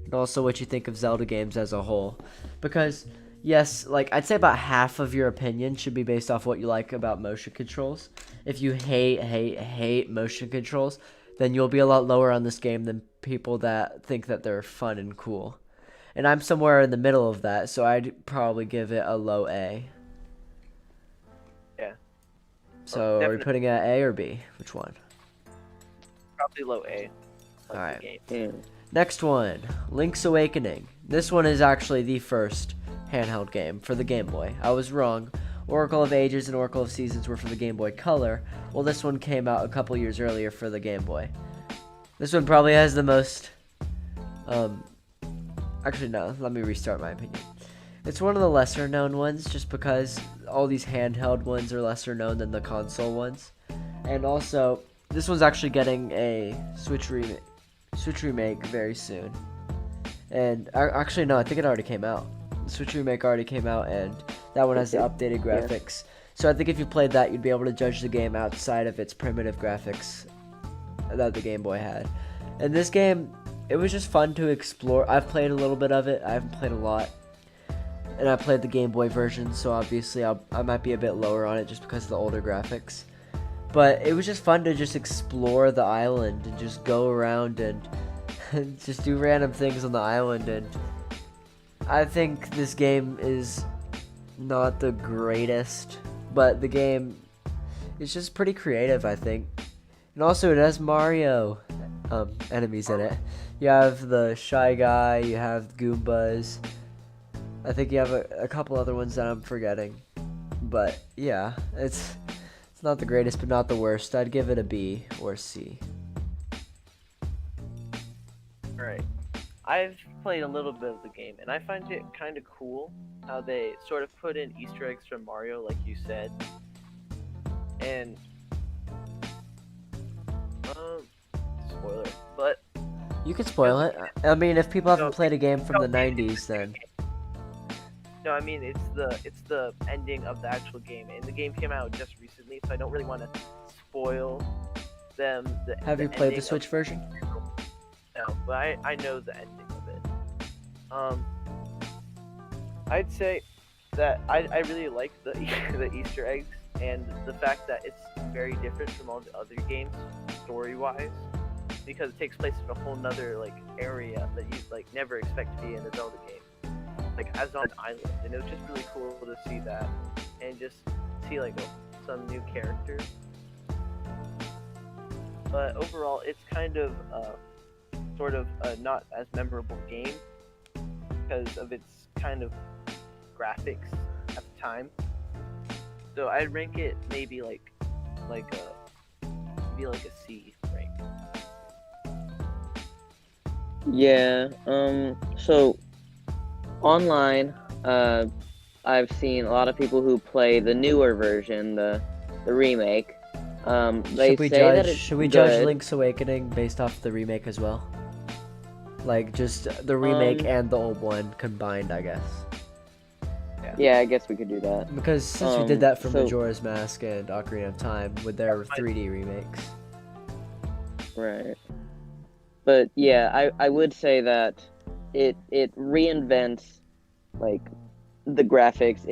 and also what you think of Zelda games as a whole. Because, yes, like, I'd say about half of your opinion should be based off what you like about motion controls. If you hate motion controls, then you'll be a lot lower on this game than people that think that they're fun and cool. And I'm somewhere in the middle of that, so I'd probably give it a low A. Yeah. So are we putting it at A or B? Which one? Probably low A. Alright. Yeah. Next one, Link's Awakening. This one is actually the first handheld game for the Game Boy. I was wrong. Oracle of Ages and Oracle of Seasons were for the Game Boy Color, while this one came out a couple years earlier for the Game Boy. This one probably has the most... Actually, no, let me restart my opinion. It's one of the lesser known ones, just because all these handheld ones are lesser known than the console ones. And also, this one's actually getting a Switch remake very soon. And actually, no, I think it already came out. The Switch remake already came out, and that one has the updated graphics. So I think if you played that, you'd be able to judge the game outside of its primitive graphics that the Game Boy had. And this game, it was just fun to explore. I've played a little bit of it. I haven't played a lot. And I played the Game Boy version, so obviously I might be a bit lower on it just because of the older graphics. But it was just fun to just explore the island and just go around and just do random things on the island, and I think this game is not the greatest, but the game is just pretty creative, I think. And also it has Mario enemies in it. You have the Shy Guy, you have Goombas. I think you have a couple other ones that I'm forgetting. But yeah, it's not the greatest, but not the worst. I'd give it a B or C. Right. I've played a little bit of the game, and I find it kind of cool how they sort of put in Easter eggs from Mario, like you said. And spoiler, but You could spoil it. I mean, if people haven't played a game from the 90s, then no, I mean it's the ending of the actual game, and the game came out just recently, so I don't really want to spoil them. Have you played the Switch version? No, but I know the ending of it. I'd say that I really like the the Easter eggs and the fact that it's very different from all the other games story-wise, because it takes place in a whole nother like area that you like never expect to be in a Zelda game, like as on an island, and it was just really cool to see that and just see like some new characters. But overall, it's kind of sort of a not as memorable game because of its kind of graphics at the time. So I'd rank it maybe like a C rank. Yeah. So online, I've seen a lot of people who play the newer version, the remake. They should we say judge? that it's Should we judge good. Link's Awakening based off the remake as well? Like just the remake and the old one combined, I guess. Yeah, I guess we could do that. Because since we did that for so- Majora's Mask and Ocarina of Time with their 3D remakes. Right. But yeah, I would say that it reinvents like the graphics.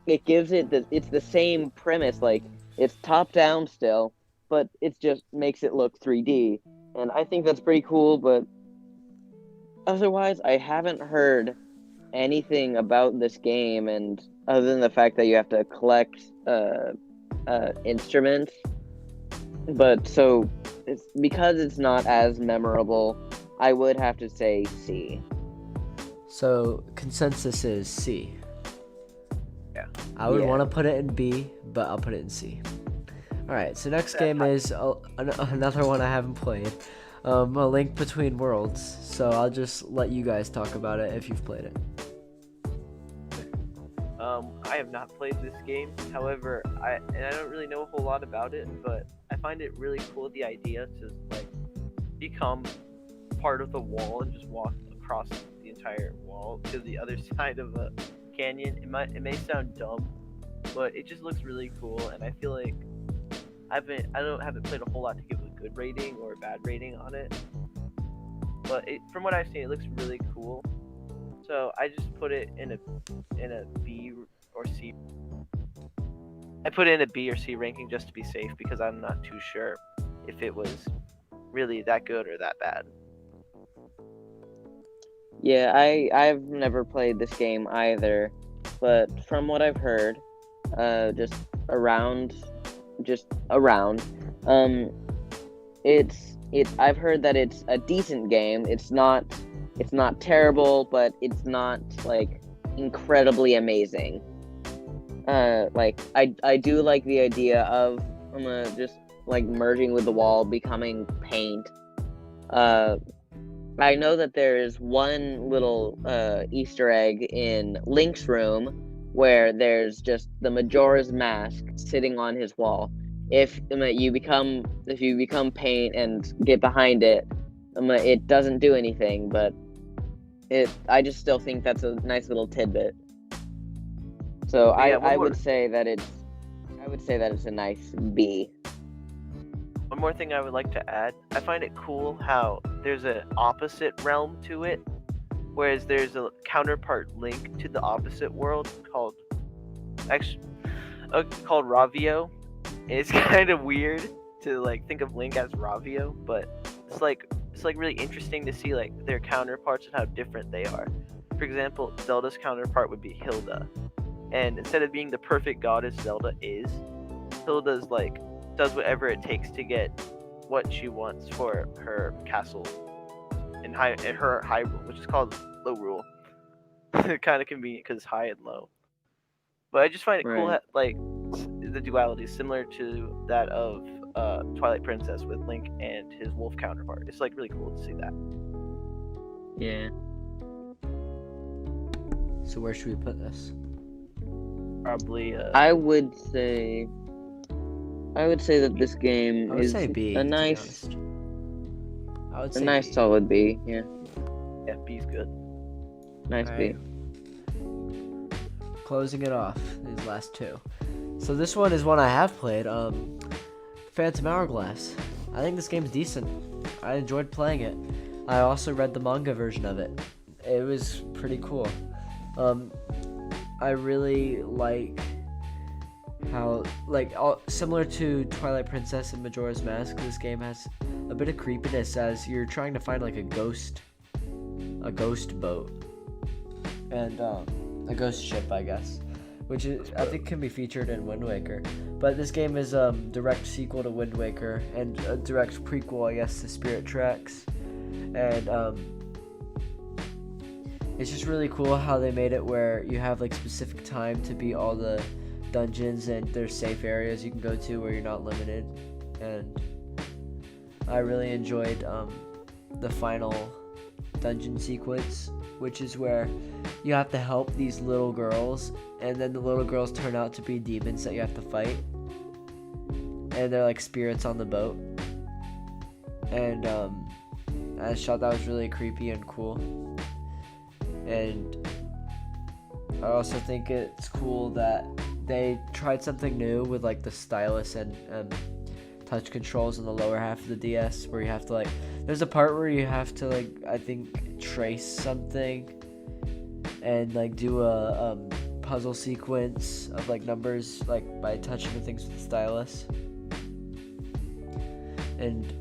It gives it it's the same premise, like it's top down still, but it just makes it look 3D. And I think that's pretty cool, but otherwise I haven't heard anything about this game, and other than the fact that you have to collect instruments. But so it's because it's not as memorable, I would have to say C. So consensus is C. Yeah. I would Yeah. want to put it in B, but I'll put it in C. Alright, so next game is another one I haven't played. A Link Between Worlds. So I'll just let you guys talk about it if you've played it. I have not played this game. However, I don't really know a whole lot about it, but I find it really cool, the idea to like become part of the wall and just walk across the entire wall to the other side of a canyon. It may sound dumb, but it just looks really cool, and I feel like I haven't played a whole lot to give a good rating or a bad rating on it. But from what I've seen, it looks really cool. So I just put it in a B or C. I put it in a B or C ranking just to be safe, because I'm not too sure if it was really that good or that bad. Yeah, I've never played this game either, but from what I've heard, just around, I've heard that it's a decent game. It's not terrible, but it's not like incredibly amazing. Like I do like the idea of just like merging with the wall, becoming paint. I know that there is one little Easter egg in Link's room where there's just the Majora's Mask sitting on his wall. If you become paint and get behind it, it doesn't do anything, but I just still think that's a nice little tidbit. So Yeah, I would say that it's a nice B. One more thing I would like to add, I find it cool how there's an opposite realm to it, whereas there's a counterpart Link to the opposite world called Ravio. And it's kind of weird to like think of Link as Ravio, but it's like it's like really interesting to see like their counterparts and how different they are. For example, Zelda's counterpart would be Hilda, and instead of being the perfect goddess Zelda is, Hilda's like does whatever it takes to get what she wants for her castle in her Hyrule, which is called Lorule. Kind of convenient because it's high and low. But I just find it cool Right. like the duality is similar to that of Twilight Princess with Link and his wolf counterpart. It's like really cool to see that. Yeah. So where should we put this? Probably I would say that this game I would is say B. a to be nice, honest. I would a say nice B. solid B. Yeah, yeah, B's good. nice B. Alright. Closing it off, these last two. So this one is one I have played. Phantom Hourglass. I think this game's decent. I enjoyed playing it. I also read the manga version of it. It was pretty cool. I really like how, like, similar to Twilight Princess and Majora's Mask, this game has a bit of creepiness as you're trying to find like a ghost boat and a ghost ship, I guess, which is, I think, can be featured in Wind Waker. But this game is a direct sequel to Wind Waker and a direct prequel, I guess, to Spirit Tracks. And it's just really cool how they made it where you have like specific time to beat all the dungeons, and there's safe areas you can go to where you're not limited. And I really enjoyed the final dungeon sequence, which is where you have to help these little girls, and then the little girls turn out to be demons that you have to fight, and they're like spirits on the boat. And I just thought that was really creepy and cool. And I also think it's cool that they tried something new with like the stylus and touch controls in the lower half of the DS, where you have to like, there's a part where you have to like, I think, trace something and like do a puzzle sequence of like numbers, like by touching the things with the stylus. And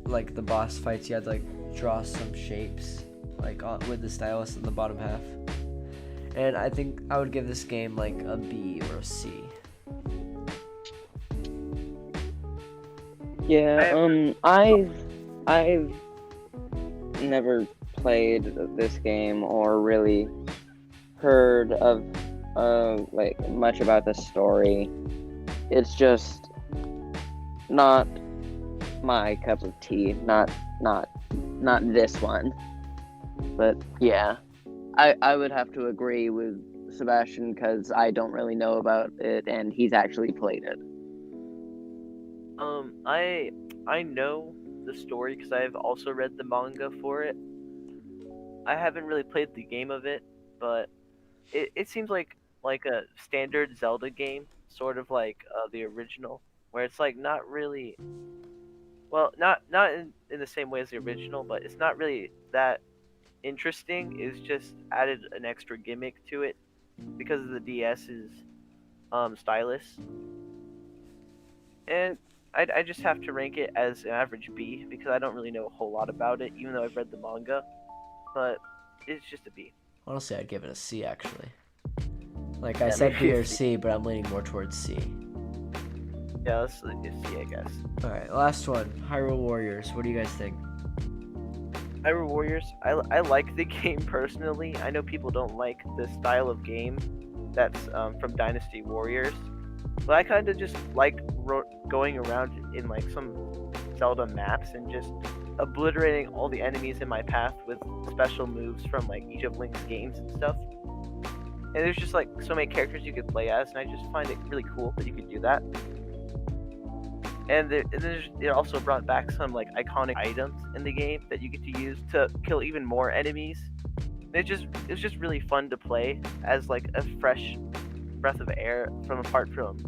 like the boss fights, you had to like draw some shapes like with the stylus in the bottom half. And I think I would give this game like a B or a C. Yeah, I've never played this game or really heard of like much about the story. It's just not my cup of tea. Not this one. But yeah, I would have to agree with Sebastian because I don't really know about it and he's actually played it. I know the story because I've also read the manga for it. I haven't really played the game of it, but it seems like a standard Zelda game, sort of like the original, where it's like not really, well, not in the same way as the original, but it's not really that interesting. It's just added an extra gimmick to it because of the DS's stylus. And I just have to rank it as an average B because I don't really know a whole lot about it, even though I've read the manga. But it's just a B. Honestly, I'd give it a C actually. Like I Yeah, said maybe B or a C. C, but I'm leaning more towards C. Yeah, let's do C, I guess. Alright, last one. Hyrule Warriors. What do you guys think? Hyrule Warriors, I like the game personally. I know people don't like the style of game that's from Dynasty Warriors, but I kind of just like going around in like some Zelda maps and just obliterating all the enemies in my path with special moves from like each of Link's games and stuff. And there's just like so many characters you could play as, and I just find it really cool that you could do that. And it also brought back some like iconic items in the game that you get to use to kill even more enemies. It was just really fun to play as like a fresh breath of air from apart from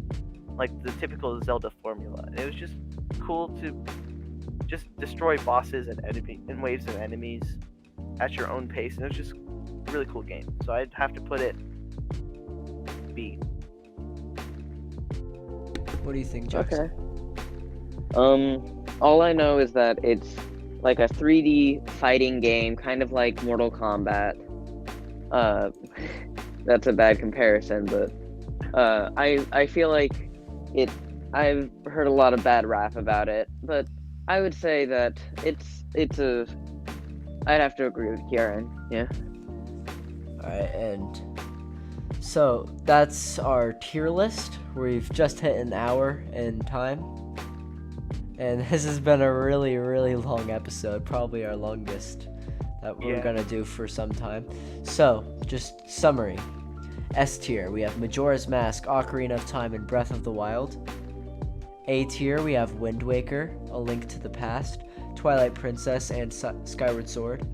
like the typical Zelda formula. And it was just cool to just destroy bosses and waves of enemies at your own pace. And it was just a really cool game. So I'd have to put it B. What do you think, Jackson? Okay. All I know is that it's like a 3D fighting game, kind of like Mortal Kombat. Uh, that's a bad comparison, but I feel like it. I've heard a lot of bad rap about it, but I would say that it's a. I'd have to agree with Kieran. Yeah. Alright, and so that's our tier list. We've just hit an hour in time. And this has been a really, really long episode, probably our longest that we're gonna do for some time. So, just summary. S tier, we have Majora's Mask, Ocarina of Time, and Breath of the Wild. A tier, we have Wind Waker, A Link to the Past, Twilight Princess, and Skyward Sword.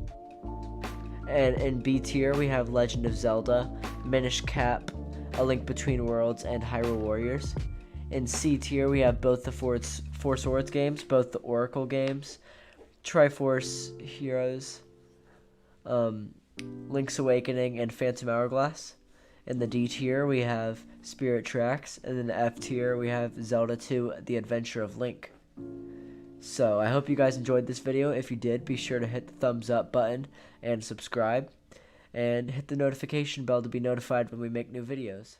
And in B tier, we have Legend of Zelda, Minish Cap, A Link Between Worlds, and Hyrule Warriors. In C tier, we have both the Four Swords games, both the Oracle games, Triforce Heroes, Link's Awakening, and Phantom Hourglass. In the D tier, we have Spirit Tracks, and in the F tier, we have Zelda 2, The Adventure of Link. So, I hope you guys enjoyed this video. If you did, be sure to hit the thumbs up button and subscribe, and hit the notification bell to be notified when we make new videos.